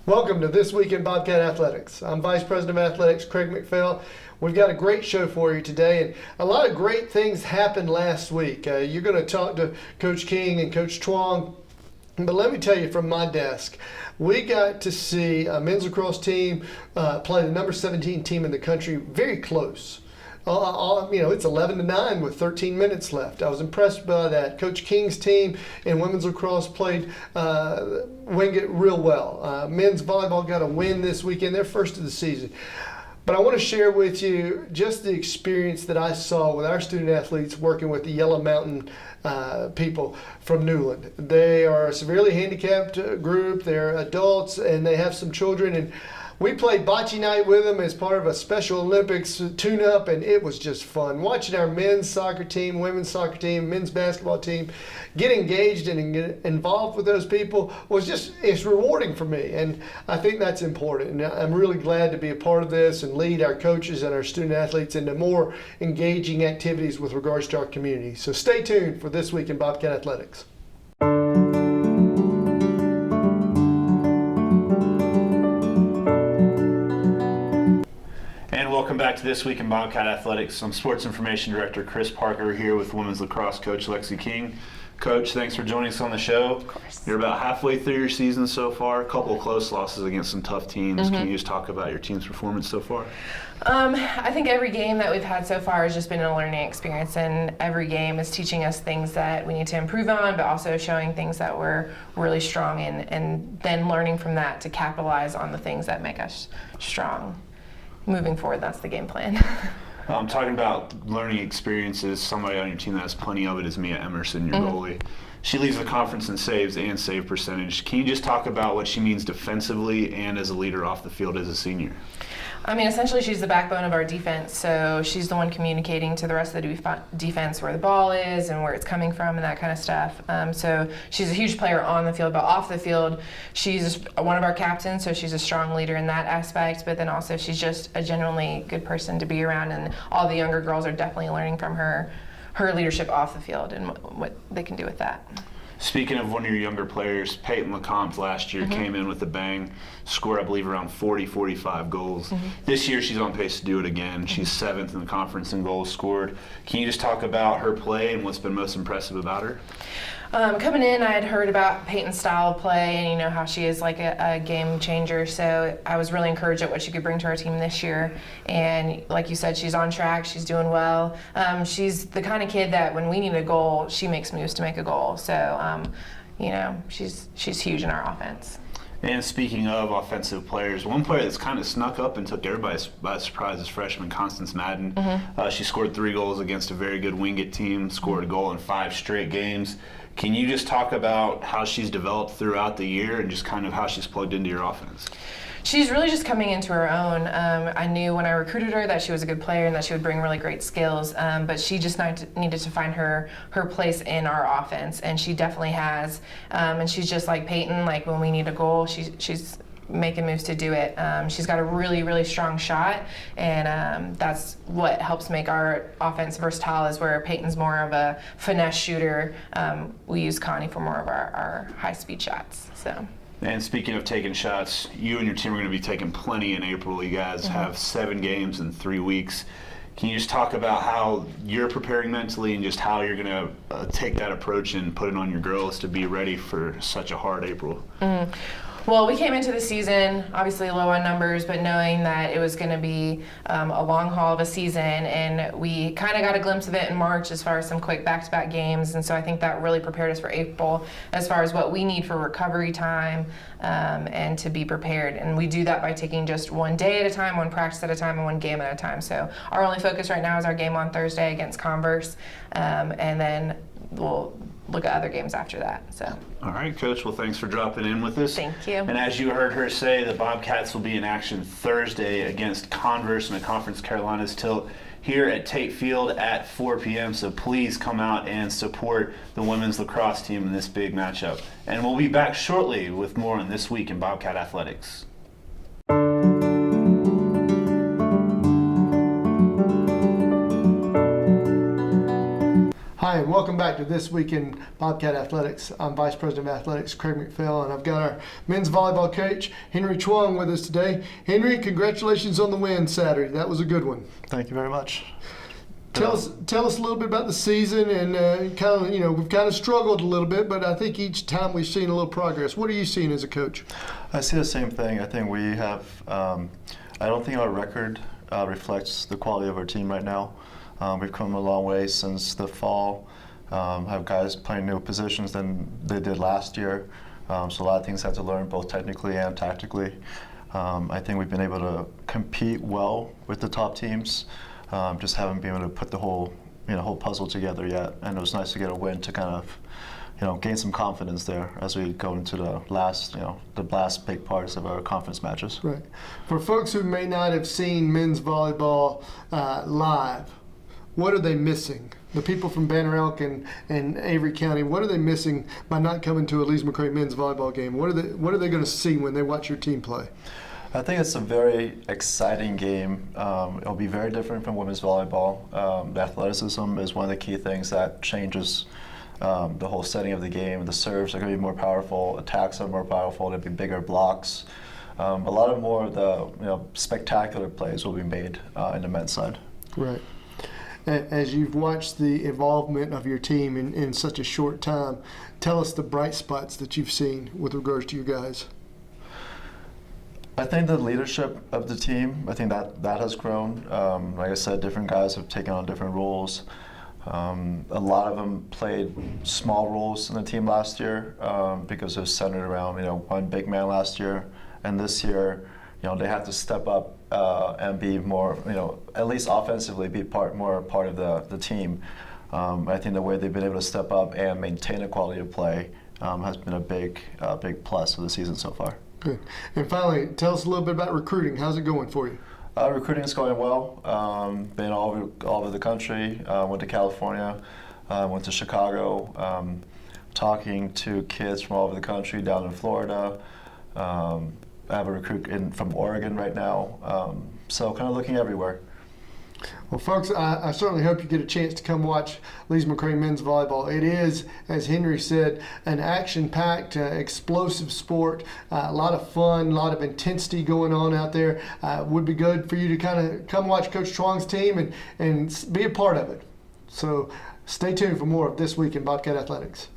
Welcome to This Week in Bobcat Athletics. I'm Vice President of Athletics Craig McPhail. We've got a great show for you today, and a lot of great things happened last week. You're going to talk to Coach King and Coach Twong, but let me tell you from my desk, we got to see a men's lacrosse team play the number 17 team in the country very close. It's 11-9 with 13 minutes left. I was impressed by that. Coach King's team in women's lacrosse played Wingate real well. Men's volleyball got a win this weekend, their first of the season. But I want to share with you just the experience that I saw with our student athletes working with the Yellow Mountain people from Newland. They are a severely handicapped group. They're adults and they have some children, and we played bocce night with them as part of a Special Olympics tune-up, and it was just fun. Watching our men's soccer team, women's soccer team, men's basketball team get engaged and get involved with those people it's rewarding for me, and I think that's important. And I'm really glad to be a part of this and lead our coaches and our student athletes into more engaging activities with regards to our community. So stay tuned for This Week in Bobcat Athletics. Welcome back to This Week in Bobcat Athletics. I'm Sports Information Director Chris Parker here with women's lacrosse coach Lexi King. Coach, thanks for joining us on the show. Of course. You're about halfway through your season so far, a couple of close losses against some tough teams. Can you just talk about your team's performance so far? I think every game that we've had so far has just been a learning experience, and every game is teaching us things that we need to improve on, but also showing things that we're really strong in, and then learning from that to capitalize on the things that make us strong. Moving forward, that's the game plan. I'm talking about learning experiences. Somebody on your team that has plenty of it is Mia Emerson, your goalie. She leads the conference in saves and save percentage. Can you just talk about what she means defensively and as a leader off the field as a senior? I mean, essentially she's the backbone of our defense, so she's the one communicating to the rest of the defense where the ball is and where it's coming from and that kind of stuff. So she's a huge player on the field, but off the field, she's one of our captains, so she's a strong leader in that aspect, but then also she's just a genuinely good person to be around, and all the younger girls are definitely learning from her leadership off the field and what they can do with that. Speaking of one of your younger players, Peyton LeCompte last year came in with a bang, scored, I believe, around 45 goals. This year she's on pace to do it again. She's 7th in the conference in goals scored. Can you just talk about her play and what's been most impressive about her? Coming in, I had heard about Peyton's style of play and how she is like a game changer, so I was really encouraged at what she could bring to our team this year. And like you said, she's on track, she's doing well. She's the kind of kid that when we need a goal, she makes moves to make a goal. So, she's huge in our offense. And speaking of offensive players, one player that's kind of snuck up and took everybody by surprise is freshman Constance Madden. She scored 3 goals against a very good Wingate team, scored a goal in 5 straight games. Can you just talk about how she's developed throughout the year and just kind of how she's plugged into your offense? She's really just coming into her own. I knew when I recruited her that she was a good player and that she would bring really great skills, but she just needed to find her place in our offense, and she definitely has. And she's just like Peyton, like when we need a goal, she's making moves to do it. She's got a really, really strong shot, and that's what helps make our offense versatile, is where Peyton's more of a finesse shooter. We use Connie for more of our high-speed shots. So. And speaking of taking shots, you and your team are going to be taking plenty in April. You guys have 7 games in 3 weeks. Can you just talk about how you're preparing mentally and just how you're going to take that approach and put it on your girls to be ready for such a hard April? Well, we came into the season obviously low on numbers, but knowing that it was going to be a long haul of a season, and we kind of got a glimpse of it in March as far as some quick back-to-back games, and so I think that really prepared us for April as far as what we need for recovery time and to be prepared. And we do that by taking just one day at a time, one practice at a time, and one game at a time. So our only focus right now is our game on Thursday against Converse, and then we'll look at other games after that. So. All right, Coach. Well, thanks for dropping in with us. Thank you. And as you heard her say, the Bobcats will be in action Thursday against Converse in the Conference Carolinas Tilt here at Tate Field at 4 p.m. So please come out and support the women's lacrosse team in this big matchup. And we'll be back shortly with more on This Week in Bobcat Athletics. Hi, Hi, and welcome back to This Week in Bobcat Athletics. I'm Vice President of Athletics Craig McPhail, and I've got our men's volleyball coach, Henry Chuang, with us today. Henry, congratulations on the win Saturday. That was a good one. Thank you very much. Tell us a little bit about the season, and we've kind of struggled a little bit, but I think each time we've seen a little progress. What are you seeing as a coach? I see the same thing. I think we have, I don't think our record reflects the quality of our team right now. We've come a long way since the fall. Have guys playing new positions than they did last year. So a lot of things have to learn, both technically and tactically. I think we've been able to compete well with the top teams. Just haven't been able to put the whole puzzle together yet. And it was nice to get a win to kind of, gain some confidence there as we go into the last big parts of our conference matches. Right. For folks who may not have seen men's volleyball live, what are they missing? The people from Banner Elk and Avery County, what are they missing by not coming to a Lees McRae men's volleyball game? What are they going to see when they watch your team play? I think it's a very exciting game. It'll be very different from women's volleyball. The athleticism is one of the key things that changes the whole setting of the game. The serves are going to be more powerful, attacks are more powerful, there'll be bigger blocks. A lot of more of the spectacular plays will be made in the men's side. Right. As you've watched the involvement of your team in such a short time, tell us the bright spots that you've seen with regards to you guys. I think the leadership of the team, I think that has grown. Like I said, different guys have taken on different roles. A lot of them played small roles in the team last year because it was centered around one big man last year, and this year they have to step up and be more, at least offensively, be more part of the team. I think the way they've been able to step up and maintain a quality of play has been a big plus for the season so far. Good. And finally, tell us a little bit about recruiting. How's it going for you? Recruiting is going well. Been all over the country. Went to California, went to Chicago, talking to kids from all over the country, down in Florida. I have a recruit from Oregon right now, so kind of looking everywhere. Well, folks, I certainly hope you get a chance to come watch Lees McRae men's volleyball. It is, as Henry said, an action-packed, explosive sport. A lot of fun, a lot of intensity going on out there. Would be good for you to kind of come watch Coach Chuang's team and be a part of it. So stay tuned for more of This Week in Bobcat Athletics.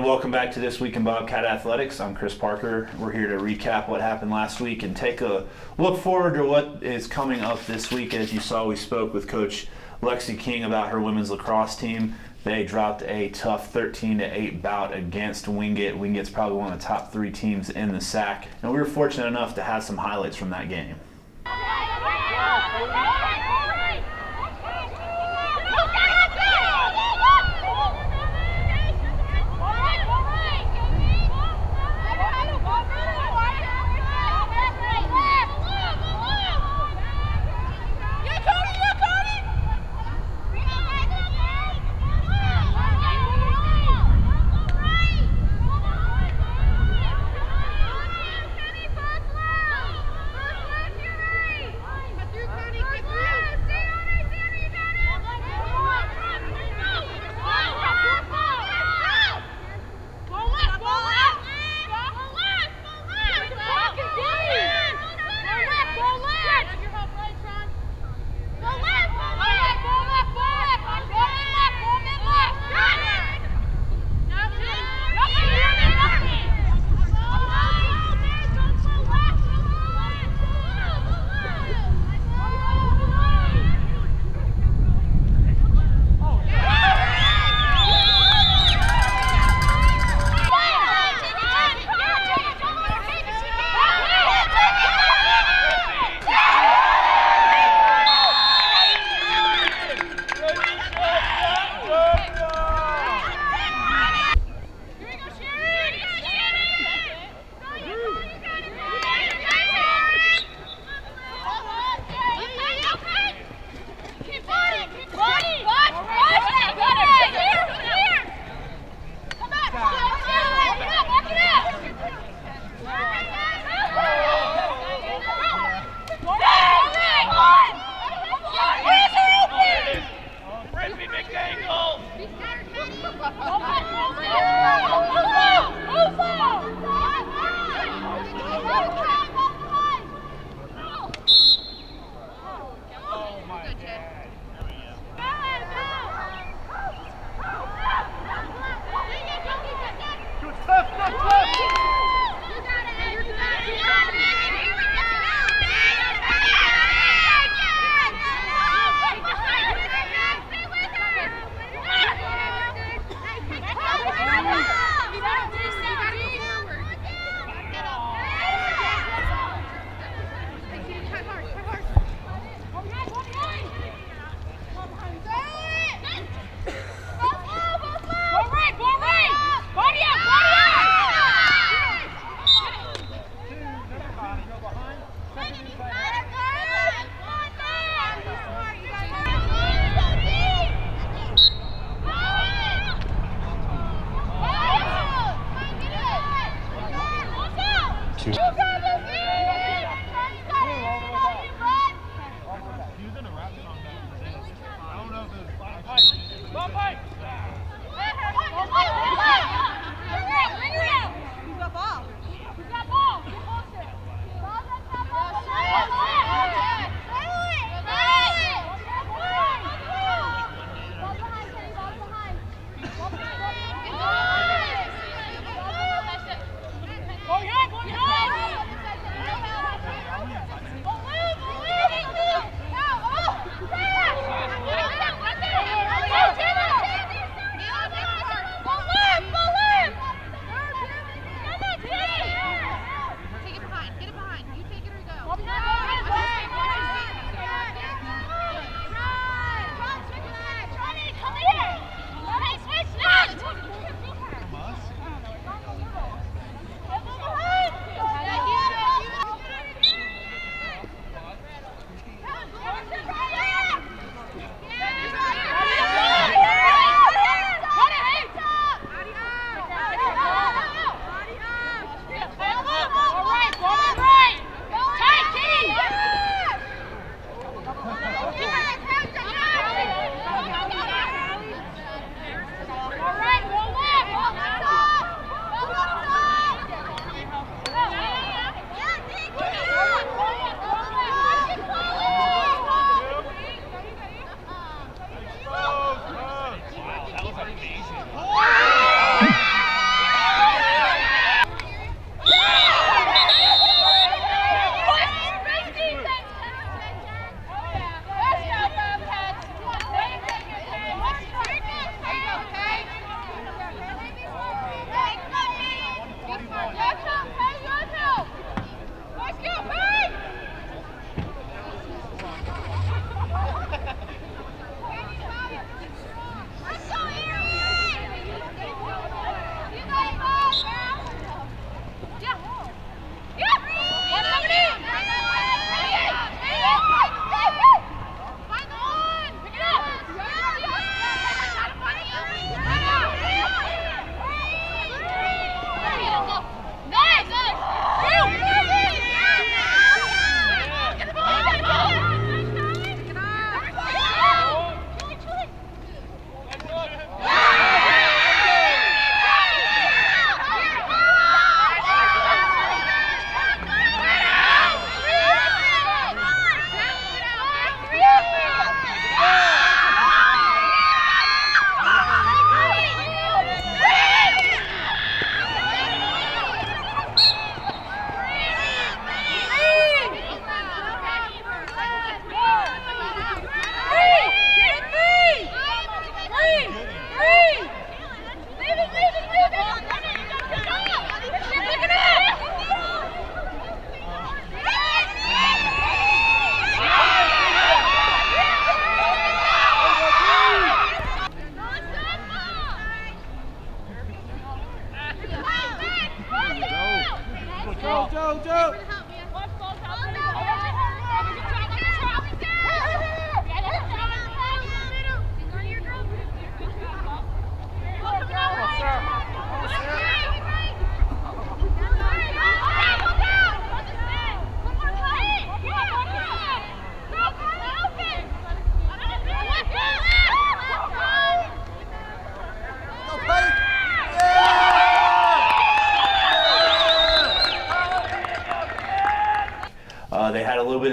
Welcome back to This Week in Bobcat Athletics. I'm Chris Parker. We're here to recap what happened last week and take a look forward to what is coming up this week. As you saw, we spoke with Coach Lexi King about her women's lacrosse team. They dropped a tough 13-8 bout against Wingate. Wingate's probably one of the top 3 teams in the SAC, and we were fortunate enough to have some highlights from that game.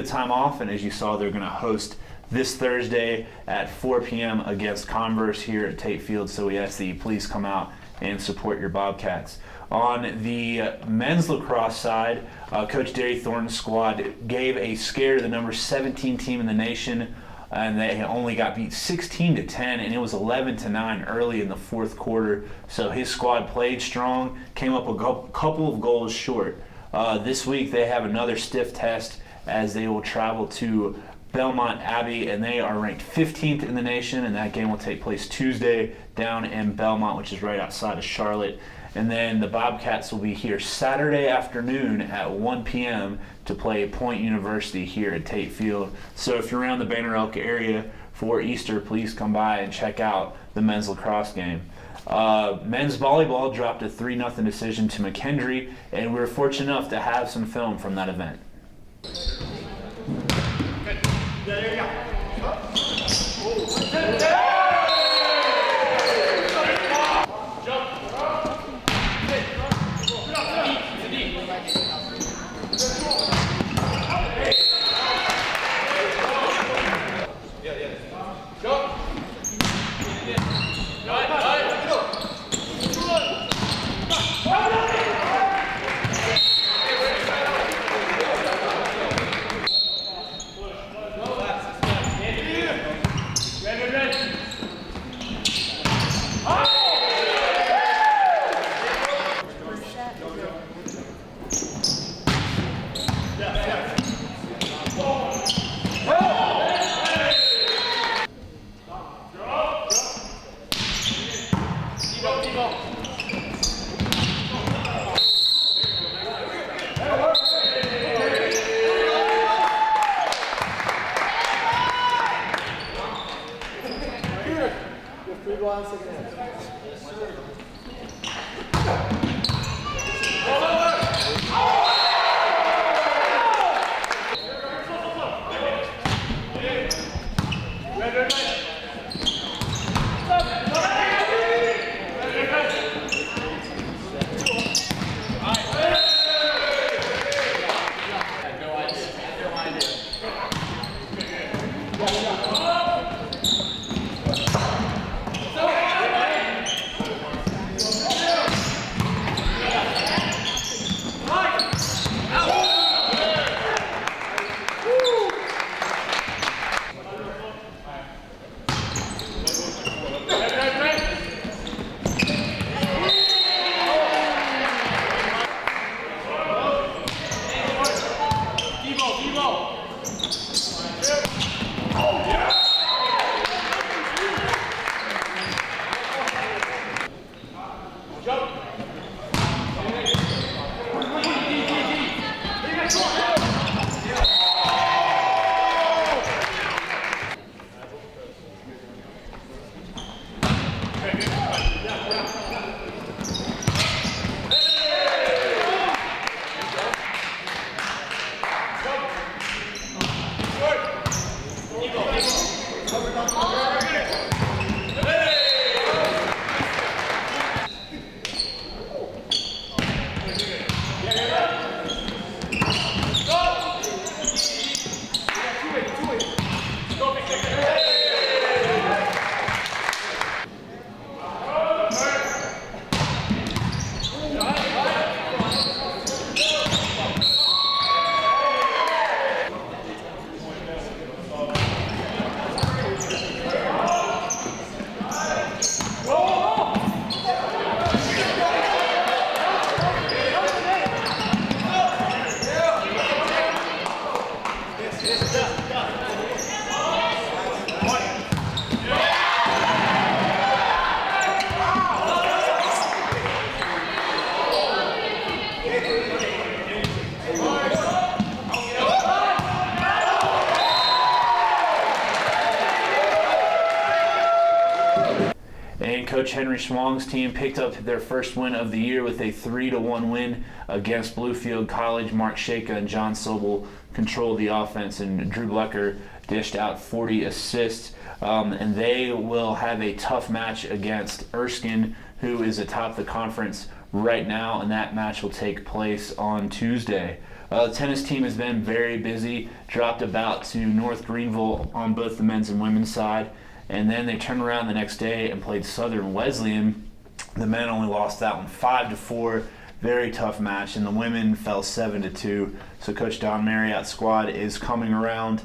of time off, and as you saw, they're going to host this Thursday at 4 p.m. against Converse here at Tate Field. So we ask that you please come out and support your Bobcats. On the men's lacrosse side, Coach Derry Thornton's squad gave a scare to the number 17 team in the nation, and they only got beat 16-10, and it was 11-9 early in the fourth quarter. So his squad played strong, came up a couple of goals short. This week they have another stiff test as they will travel to Belmont Abbey, and they are ranked 15th in the nation, and that game will take place Tuesday down in Belmont, which is right outside of Charlotte. And then the Bobcats will be here Saturday afternoon at 1 p.m. to play Point University here at Tate Field. So if you're around the Banner Elk area for Easter, please come by and check out the men's lacrosse game. Men's volleyball dropped a 3-0 decision to McKendree, and we were fortunate enough to have some film from that event. And Coach Henry Schwong's team picked up their first win of the year with a 3-1 win against Bluefield College. Mark Shaka and John Sobel controlled the offense, and Drew Blecker dished out 40 assists. And they will have a tough match against Erskine, who is atop the conference right now, and that match will take place on Tuesday. The tennis team has been very busy, dropped a bout to North Greenville on both the men's and women's side, and then they turned around the next day and played Southern Wesleyan. The men only lost that one 5-4, very tough match, and the women fell 7-2. So Coach Don Marriott's squad is coming around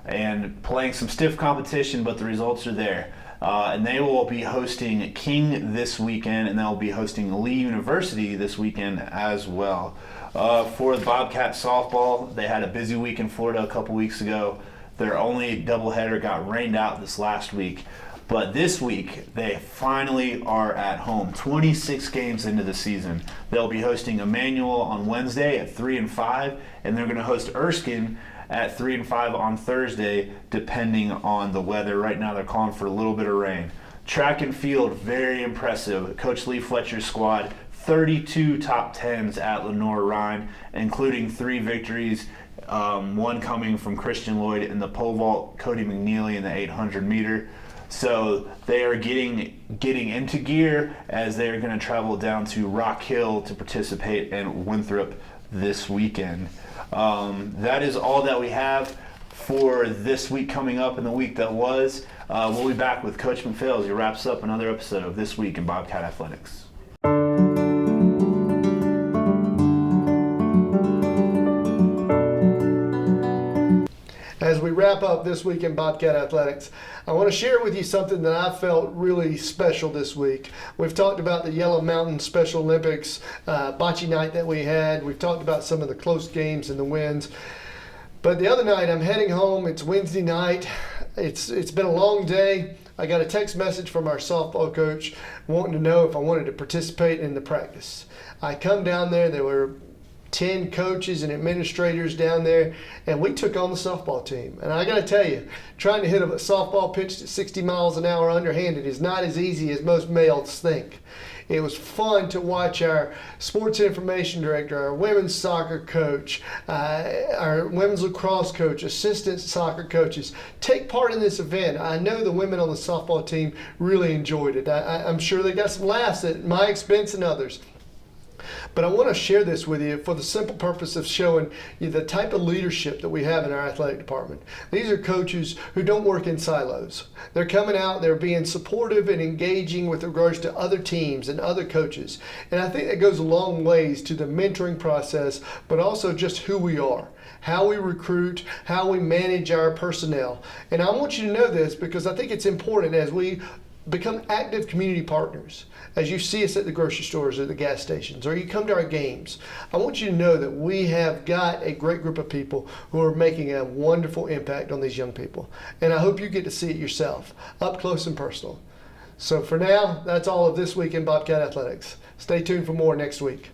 and playing some stiff competition, but the results are there. And they will be hosting King this weekend, and they'll be hosting Lee University this weekend as well. For the Bobcat softball, they had a busy week in Florida a couple weeks ago. Their only doubleheader got rained out this last week. But this week, they finally are at home. 26 games into the season. They'll be hosting Emmanuel on Wednesday at 3 and 5, and they're going to host Erskine at 3 and 5 on Thursday, depending on the weather. Right now, they're calling for a little bit of rain. Track and field, very impressive. Coach Lee Fletcher's squad, 32 top 10s at Lenore Rhine, including 3 victories. One coming from Christian Lloyd in the pole vault, Cody McNeely in the 800 meter. So they are getting into gear as they are going to travel down to Rock Hill to participate in Winthrop this weekend. That is all that we have for this week coming up and the week that was. We'll be back with Coach McPhail as he wraps up another episode of This Week in Bobcat Athletics. As we wrap up This Week in Bobcat Athletics, I want to share with you something that I felt really special this week. We've talked about the Yellow Mountain Special Olympics bocce night that we had. We've talked about some of the close games and the wins. But the other night, I'm heading home. It's Wednesday night. It's been a long day. I got a text message from our softball coach wanting to know if I wanted to participate in the practice. I come down there. There were 10 coaches and administrators down there, and we took on the softball team. And I got to tell you, trying to hit a softball pitched at 60 miles an hour underhanded is not as easy as most males think. It was fun to watch our sports information director, our women's soccer coach, our women's lacrosse coach, assistant soccer coaches take part in this event. I know the women on the softball team really enjoyed it. I'm sure they got some laughs at my expense and others. But I want to share this with you for the simple purpose of showing you the type of leadership that we have in our athletic department. These are coaches who don't work in silos. They're coming out, they're being supportive and engaging with regards to other teams and other coaches. And I think that goes a long ways to the mentoring process, but also just who we are, how we recruit, how we manage our personnel. And I want you to know this because I think it's important as we become active community partners. As you see us at the grocery stores or the gas stations, or you come to our games, I want you to know that we have got a great group of people who are making a wonderful impact on these young people. And I hope you get to see it yourself, up close and personal. So for now, that's all of This Week in Bobcat Athletics. Stay tuned for more next week.